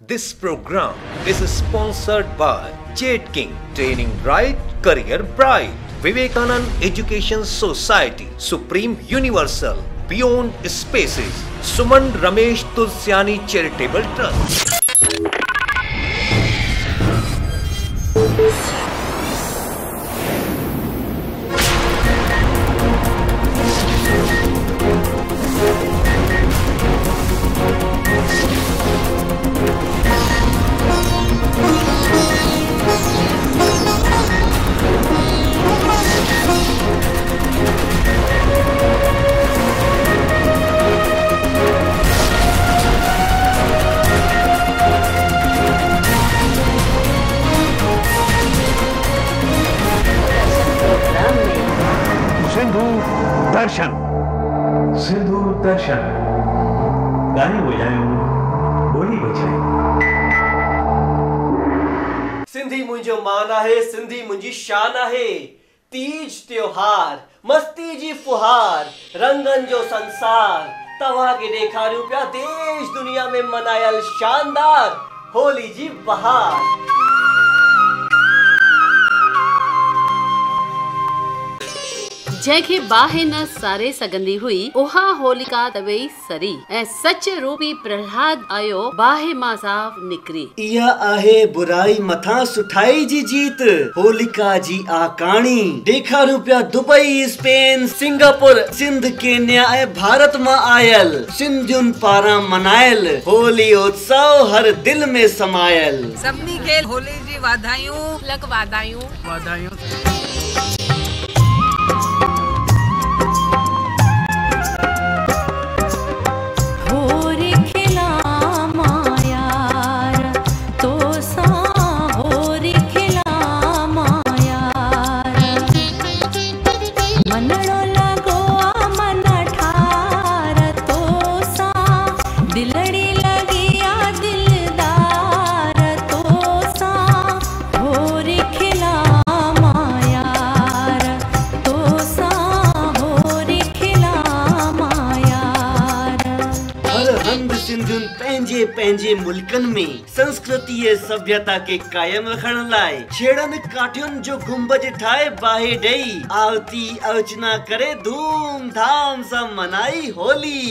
This program is sponsored by Jade King, Training Bright, Career Bright, Vivekanand Education Society, Supreme Universal, Beyond Spaces, Suman Ramesh Tulsiani Charitable Trust. Sindhu दर्शन गाने बजायूं बोली बजाई सिंधी मुंहिंजो मान आहे, सिंधी मुंहिंजी शान आहे। तीज त्योहार मस्ती जी फुहार रंगन जो संसार तव्हां खे ॾेखारियूं पिया देश दुनिया में मनायल शानदार होली जी बहार। जंहिंखे बाहि न सारे सघंदी हुई उहा होलिका तवेई सरी ऐं सच रूपी प्रहलाद आयो बाहि मां साफ निकरी। इहा आहे बुराई मथां सुठाई जी जीत, होलिका जी आकाणी ॾेखारियूं पिया Dubai, Spain, Singapore, Sindh, Kenya ऐं भारत मां आयल सिंधियुनि पारां मनायल होली उत्सव हर दिल में समायल। सभिनी खे होली जी वाधायूं, लख वाधायूं वाधायूं। पंहिंजे मुल्कन में संस्कृति सभ्यता के कायम रखण लाइ छेड़न काठियुनि जो गुंबज ठाहे बाहि ॾेई आरती अर्चना करे धूम धाम सां मनाई होली।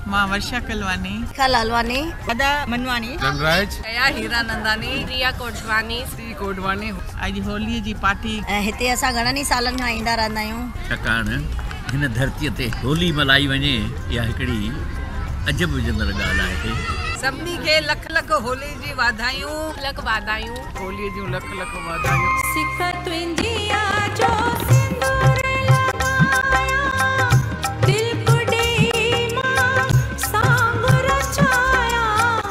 मां वर्षा कलवानी, लालवानी, दादा मनवानी, धनराज, कया हीरा नंदानी, प्रिया कोटवानी, श्री कोटवानी। आज होली जी पार्टी हिते असां घणनि सालनि खां ईंदा रहंदा आहियूं। छाकाणि हिन धरतीअ ते होली मल्हाई वञे इहा हिकिड़ी अजब विझंदड़ ॻाल्हि आहे। सभिनी खे लख लख होली जी वाधायूं, लख वाधायूं, होली जूं लख लख वाधायूं। सिक तुंहिंजी जो सिंदूर लगाया, दिल कुॾी मां सांग रचाया।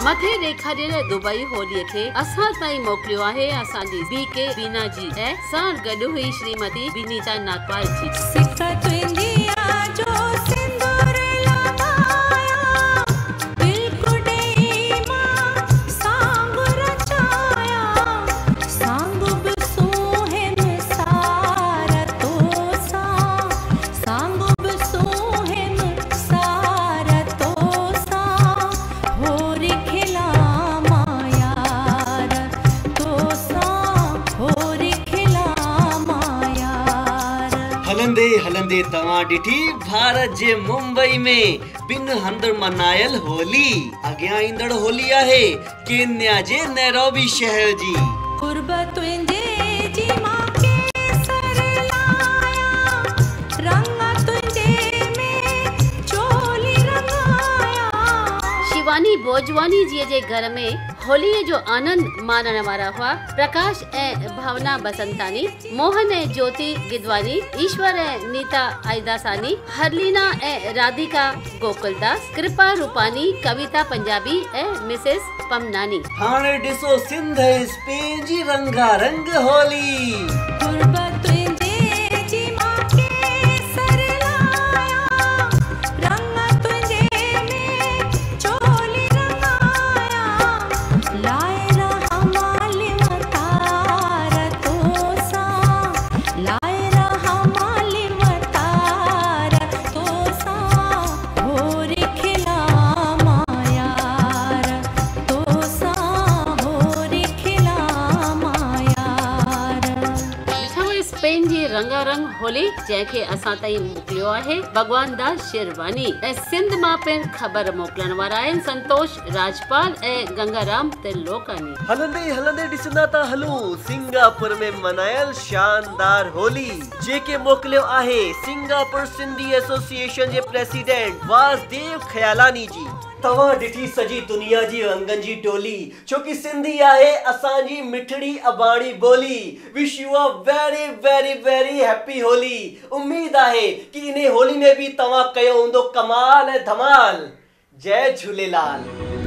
मथे ॾेखारियल दुबई होलीअ खे असां ताईं मोकिलियो आहे असांजी BK बीना जी ऐं साण गॾु हुई श्रीमती विनीता नागपाल जी। सिक तुंहिंजी जो सिंदूर हलंदे तव्हां ॾिठी भारत जे मुंबई में बिन हंधि मनायल होली। अॻियां ईंदड़ होली आहे केन्या जे नैरोबी शहर जी। कुर्बत तुंहिंजे जी मां केसर लाया, रंग तुंहिंजे में चोली रंगाया। शिवानी भोजवानी जी जे घर में होलीअ जो आनंद मानण वारा हुआ प्रकाश ऐं भावना बसंतानी, मोहन ऐं ज्योति गिदवानी, ईश्वर ऐं नीता आइदासानी, हरलीना ऐं राधिका गोकुलदास, कृपा रूपानी, कविता पंजाबी ऐं मिसेस पमनानी। हाणे ॾिसो सिंध ऐं स्पेन जी रंगारंग होली। होली जंहिंखे असां ताईं मोकिलियो आहे भगवान दास शिरवानी ऐं सिंध मां पिण ख़बर मोकिलण वारा आहिनि संतोष राजपाल ऐं गंगाराम त्रिलोकानी। हलंदे हलंदे ॾिसंदा था हलूं सिंगापुर में मनायल शानदार होली जेके मोकिलियो आहे सिंगापुर सिंधी एसोसिएशन जे प्रेसिडेंट वासुदेव खयालानी जी। तव्हां ॾिठी सॼी दुनिया जी रंगनि जी टोली छोकी सिंधी आहे असांजी मिठड़ी अबाणी ॿोली। Wish you a very very very happy Holi. उम्मीद आहे कि इन होली में भी तव्हां कयो हूंदो कमाल ऐं धमाल। जय झूलेलाल।